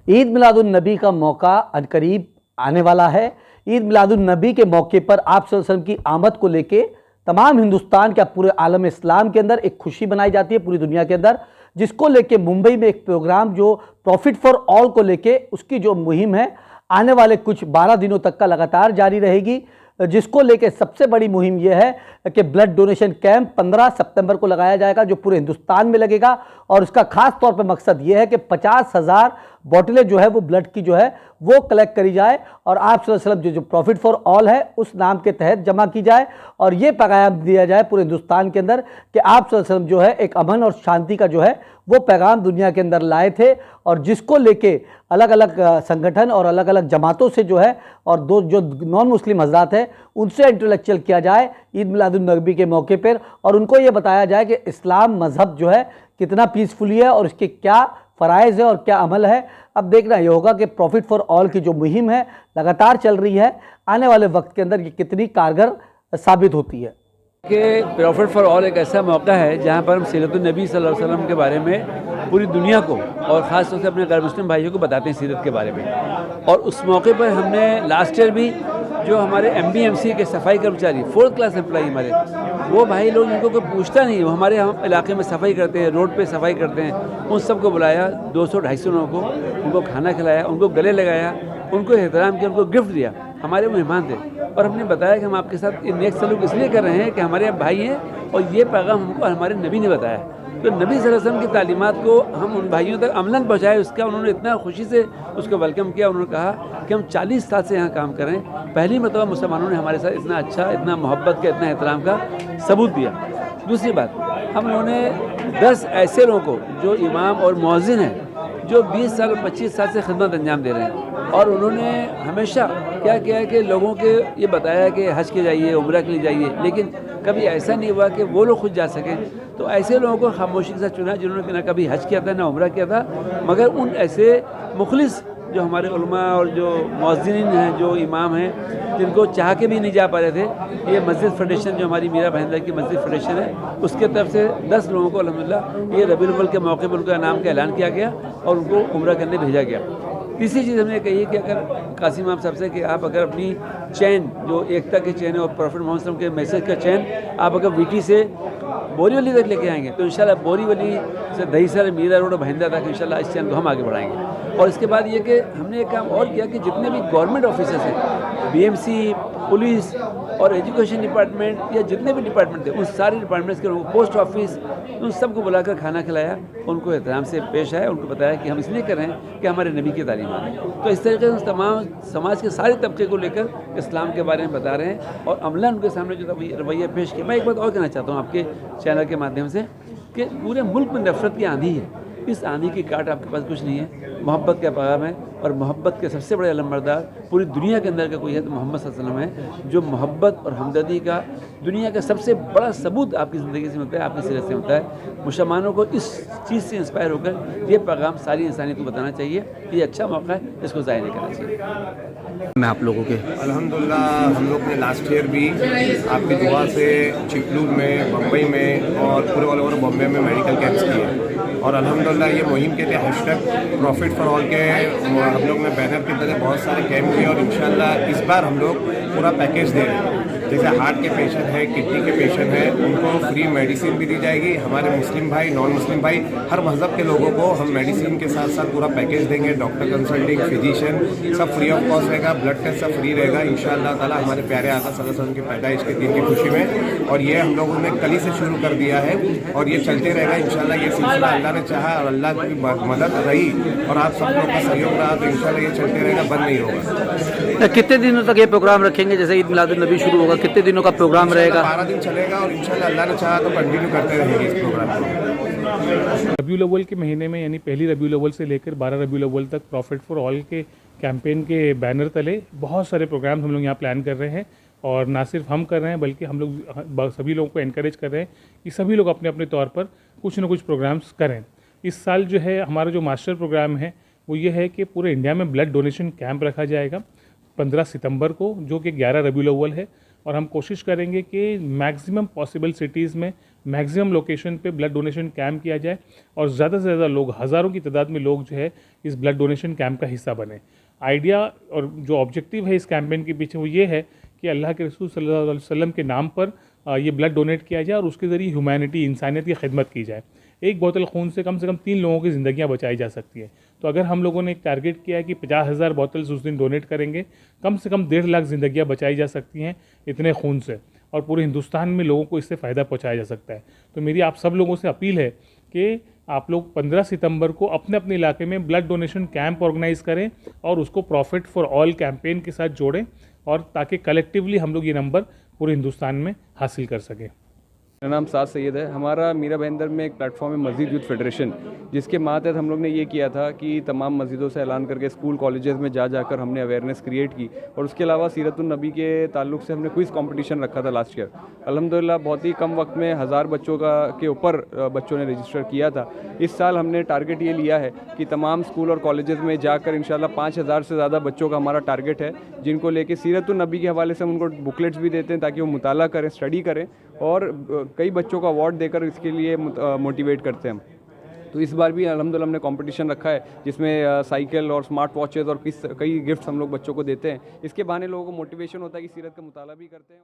ईद मिलादुन्नबी का मौका अनकरीब आने वाला है। ईद मिलादुन्नबी के मौके पर आप सल्लल्लाहु अलैहि वसल्लम की आमद को लेके तमाम हिंदुस्तान क्या पूरे आलम इस्लाम के अंदर एक खुशी बनाई जाती है, पूरी दुनिया के अंदर, जिसको लेके मुंबई में एक प्रोग्राम जो प्रॉफिट फॉर ऑल को लेके उसकी जो मुहिम है आने वाले कुछ 12 दिनों तक का लगातार जारी रहेगी, जिसको लेके सबसे बड़ी मुहिम यह है कि ब्लड डोनेशन कैंप 15 सितंबर को लगाया जाएगा जो पूरे हिंदुस्तान में लगेगा। और उसका खास तौर पर मकसद यह है कि 50,000 बोतलें जो है वो ब्लड की जो है वो कलेक्ट करी जाए और आप सल्लल्लाहु अलैहि वसल्लम जो प्रॉफिट फॉर ऑल है उस नाम के तहत जमा की जाए और ये पैगाम दिया जाए पूरे हिंदुस्तान के अंदर कि आप सल्लल्लाहु अलैहि वसल्लम जो है एक अमन और शांति का जो है वो पैगाम दुनिया के अंदर लाए थे और जिसको लेके अलग अलग संगठन और अलग अलग जमातों से जो है और दो जो नॉन मुस्लिम हजरात हैं उनसे इंटेलेक्चुअल किया जाए ईद मिलादुन्नबी के मौके पर और उनको ये बताया जाए कि इस्लाम मज़हब जो है कितना पीसफुली है और इसके क्या फ़राइज़ है और क्या अमल है। अब देखना ये होगा कि प्रॉफिट फॉर ऑल की जो मुहिम है लगातार चल रही है, आने वाले वक्त के अंदर ये कितनी कारगर साबित होती है। कि प्रॉफिट फॉर ऑल एक ऐसा मौका है जहाँ पर हम सीरतुन नबी सल्लल्लाहु अलैहि वसल्लम के बारे में पूरी दुनिया को और ख़ास तौर से अपने गैर मुस्लिम भाइयों को बताते हैं सीरत के बारे में। और उस मौके पर हमने लास्ट ईयर भी जो हमारे MBMC के सफाई कर्मचारी 4th क्लास एम्प्लॉई हमारे वो भाई लोग जिनको कोई पूछता नहीं, वो हमारे हम इलाके में सफाई करते हैं, रोड पे सफाई करते हैं, उन सबको बुलाया 200-250 लोगों को, उनको खाना खिलाया, उनको गले लगाया, उनको एहतराम किया, उनको गिफ्ट दिया। हमारे वो मेहमान थे और हमने बताया कि हम आपके साथ ये नेक सलूक इसलिए कर रहे हैं कि हमारे भाई हैं और ये पैगाम हमको हमारे नबी ने बताया। तो नबी सल्लल्लाहु अलैहि वसल्लम की तालीमात को हम उन भाइयों तक अमलन पहुँचाए, उसका उन्होंने इतना खुशी से उसको वेलकम किया। उन्होंने कहा कि हम 40 साल से यहाँ काम कर रहे हैं, पहली मरतबा मुसलमानों ने हमारे साथ इतना अच्छा, इतना मोहब्बत का, इतना एहतराम का सबूत दिया। दूसरी बात, हम उन्होंने 10 ऐसे लोगों को जो इमाम और मुअज्जिन हैं जो 20 साल 25 साल से खिदमत अंजाम दे रहे हैं और उन्होंने हमेशा क्या किया है कि लोगों के ये बताया कि हज के जाइए, उम्रा के लिए जाइए, लेकिन कभी ऐसा नहीं हुआ कि वो लोग खुद जा सकें। तो ऐसे लोगों को खामोशी के साथ चुना जिन्होंने ना कभी हज किया था ना उम्रा किया था, मगर उन ऐसे मुखलिस जो हमारे उलमा और जो मुअज्जिनीन हैं, जो इमाम हैं, जिनको चाह के भी नहीं जा पा रहे थे, ये मस्जिद फेडरेशन जो हमारी मीरा भाईंदर की मस्जिद फेडरेशन है उसके तरफ से 10 लोगों को अल्हम्दुलिल्लाह ये रबीउल अव्वल के मौके पर उनका नाम का ऐलान किया गया और उनको उम्रा करने भेजा गया। तीसरी चीज़ हमने कही कि अगर कासिम आप साहब से कि आप अगर अपनी चैन जो एकता की चैन है और प्रॉफिट मोहम्मद सल्लल्लाहु अलैहि वसल्लम के मैसेज का चैन आप अगर वीटी से बोरीवली तक लेके आएंगे तो इंशाल्लाह बोरीवली से दहीसर मीरा रोड और भाईंदर तक इंशाल्लाह इस चैन को हम आगे बढ़ाएंगे। और इसके बाद ये कि हमने एक काम और किया कि जितने भी गवर्नमेंट ऑफिसर्स हैं, BMC, पुलिस और एजुकेशन डिपार्टमेंट या जितने भी डिपार्टमेंट थे उन सारे डिपार्टमेंट्स के लोगों को, पोस्ट ऑफिस, उन सबको बुलाकर खाना खिलाया, उनको एहतराम से पेश आया, उनको बताया कि हम इसलिए कर रहे हैं कि हमारे नबी की तालीमात है। तो इस तरीके से तमाम समाज के सारे तबके को लेकर इस्लाम के बारे में बता रहे हैं और अमलन उनके सामने जो रवैया पेश किया। मैं एक बात और कहना चाहता हूँ आपके चैनल के माध्यम से कि पूरे मुल्क में नफरत की आंधी है, इस आंधी की काट आपके पास कुछ नहीं है, मोहब्बत का पैगाम है और मोहब्बत के सबसे बड़े अलमबरदार पूरी दुनिया के अंदर का कोई है तो मोहम्मद सल्लल्लाहु अलैहि वसल्लम है, जो मोहब्बत और हमदर्दी का दुनिया का सबसे बड़ा सबूत आपकी ज़िंदगी से मिलता है, आपकी सीरत से मिलता है। मुसलमानों को इस चीज़ से इंस्पायर होकर ये पैगाम सारी इंसानियत को बताना चाहिए, ये अच्छा मौका है, इसको ज़ाहिर नहीं करना चाहिए। मैं आप लोगों के अल्हम्दुलिल्लाह हम लोग ने लास्ट ईयर भी आपकी दुआ से चिकलूर में, बम्बई में और पूरे ऑल ओवर बॉम्बे में मेडिकल कैंप्स किए और अल्हम्दुलिल्लाह ये मुहिम के लिए हैशटैग प्रॉफिट फॉर ऑल के हम लोग ने बैनर के तरह बहुत सारे कैंप किए और इंशाल्लाह इस बार हम लोग पूरा पैकेज दे रहे हैं। जैसे हार्ट के पेशेंट हैं, किडनी के पेशेंट हैं, उनको फ्री मेडिसिन भी दी जाएगी। हमारे मुस्लिम भाई, नॉन मुस्लिम भाई, हर मज़हब के लोगों को हम मेडिसिन के साथ साथ पूरा पैकेज देंगे, डॉक्टर कंसल्टिंग, फिजिशियन सब फ्री ऑफ कॉस्ट रहेगा, ब्लड टेस्ट सब फ्री रहेगा इंशाअल्लाह ताला हमारे प्यारे आका सल्लल्लाहु अलैहि वसल्लम की पैदाइश के दिन की खुशी में। और ये हम लोगों ने कल ही से शुरू कर दिया है और ये चलते रहेगा इंशाअल्लाह। ये सिलसिला अल्लाह ने चाहा और अल्लाह की मदद रही और आप सब लोग का सहयोग रहा तो इंशाअल्लाह ये चलते रहेगा, बंद नहीं होगा। कितने दिनों तक ये प्रोग्राम रखेंगे? जैसे ईद मिलादुन्नबी शुरू होगा, कितने दिनों का प्रोग्राम रहेगा? 12 दिन चलेगा और इंशाअल्लाह अल्लाह ने चाहा तो कंटिन्यू करते रहेंगे इस प्रोग्राम को। रबीउल अव्वल के महीने में यानी पहली रबीउल अव्वल से लेकर 12 रबीउल अव्वल तक प्रॉफिट फॉर ऑल के कैंपेन के बैनर तले बहुत सारे प्रोग्राम हम लोग यहाँ प्लान कर रहे हैं और ना सिर्फ हम कर रहे हैं बल्कि हम लोग सभी लोगों को एनकरेज कर रहे हैं कि सभी लोग अपने अपने तौर पर कुछ न कुछ प्रोग्राम्स करें। इस साल जो है हमारा जो मास्टर प्रोग्राम है वो ये है कि पूरे इंडिया में ब्लड डोनेशन कैंप रखा जाएगा 15 सितंबर को, जो कि 11 रबीउल अव्वल है और हम कोशिश करेंगे कि मैक्सिमम पॉसिबल सिटीज़ में मैक्सिमम लोकेशन पे ब्लड डोनेशन कैंप किया जाए और ज़्यादा से ज़्यादा लोग, हज़ारों की तादाद में लोग जो है इस ब्लड डोनेशन कैंप का हिस्सा बने। आइडिया और जो ऑब्जेक्टिव है इस कैंपेन के पीछे वो ये है कि अल्लाह के रसूल सल्लल्लाहु अलैहि वसल्लम के नाम पर ये ब्लड डोनेट किया जाए और उसके ज़रिए ह्यूमैनिटी, इंसानियत की खिदमत की जाए। एक बोतल खून से कम 3 लोगों की ज़िंदगियाँ बचाई जा सकती है। तो अगर हम लोगों ने एक टारगेट किया है कि 50,000 बोतल्स उस दिन डोनेट करेंगे, कम से कम 1.5 लाख ज़िंदगियाँ बचाई जा सकती हैं इतने खून से, और पूरे हिंदुस्तान में लोगों को इससे फ़ायदा पहुँचाया जा सकता है। तो मेरी आप सब लोगों से अपील है कि आप लोग 15 सितंबर को अपने अपने इलाके में ब्लड डोनेशन कैंप ऑर्गेनाइज़ करें और उसको प्रॉफिट फॉर ऑल कैंपेन के साथ जोड़ें, और ताकि कलेक्टिवली हम लोग ये नंबर पूरे हिंदुस्तान में हासिल कर सकें। मेरा नाम साद सैयद है। हमारा मीरा भाईंदर में एक प्लेटफॉर्म है मस्जिद यूथ फेडरेशन, जिसके मातहत हम लोग ने ये किया था कि तमाम मस्जिदों से ऐलान करके स्कूल कॉलेजेस में जाकर हमने अवेयरनेस क्रिएट की, और उसके अलावा सीरतुन नबी के ताल्लुक से हमने क्विज़ कंपटीशन रखा था लास्ट ईयर। अल्हम्दुलिल्लाह बहुत ही कम वक्त में 1000 बच्चों के ऊपर बच्चों ने रजिस्टर किया था। इस साल हमने टारगेट ये लिया है कि तमाम स्कूल और कॉलेजेस में जाकर इंशाल्लाह 5000 से ज़्यादा बच्चों का हमारा टारगेट है, जिनको लेके सीरतुन नबी के हवाले से हम उनको बुकलेट्स भी देते हैं ताकि वो मुताला करें, स्टडी करें, और कई बच्चों को अवार्ड देकर इसके लिए मोटिवेट करते हैं हम। तो इस बार भी अल्हम्दुलिल्लाह हमने कंपटीशन रखा है, जिसमें साइकिल और स्मार्ट वॉचेस और कई गिफ्ट्स हम लोग बच्चों को देते हैं। इसके बहाने लोगों को मोटिवेशन होता है कि सीरत का मुताला भी करते हैं।